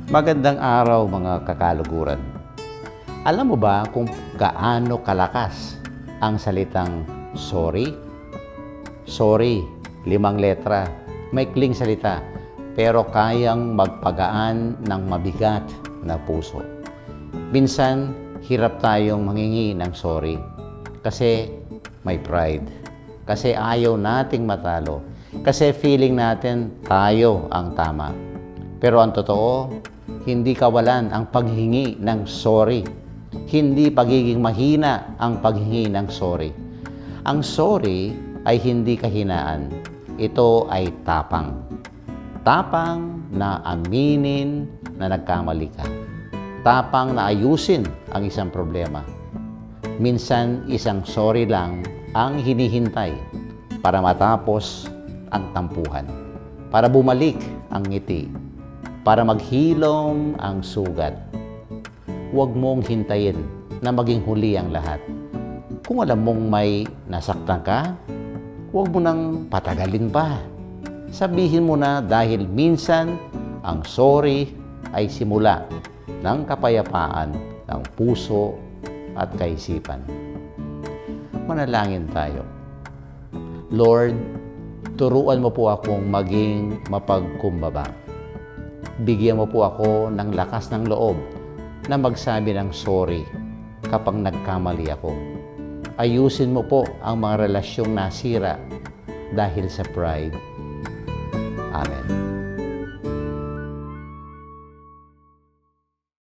Magandang araw mga kakaluguran. Alam mo ba kung gaano kalakas ang salitang sorry? Sorry, 5 letra, maikling salita, pero kayang magpagaan ng mabigat na puso. Minsan, hirap tayong mangingi ng sorry kasi may pride, kasi ayaw nating matalo, kasi feeling natin tayo ang tama. Pero ang totoo, hindi kawalan ang paghingi ng sorry. Hindi pagiging mahina ang paghingi ng sorry. Ang sorry ay hindi kahinaan. Ito ay tapang. Tapang na aminin na nagkamali ka. Tapang na ayusin ang isang problema. Minsan, isang sorry lang ang hinihintay para matapos ang tampuhan, para bumalik ang ngiti, para maghilom ang sugat. Huwag mong hintayin na maging huli ang lahat. Kung alam mong may nasaktan ka, huwag mo nang patagalin pa. Sabihin mo na dahil minsan ang sorry ay simula ng kapayapaan ng puso at kaisipan. Manalangin tayo. Lord, turuan mo po akong maging mapagkumbaba. Bigyan mo po ako ng lakas ng loob na magsabi ng sorry kapag nagkamali ako. Ayusin mo po ang mga relasyong nasira dahil sa pride. Amen.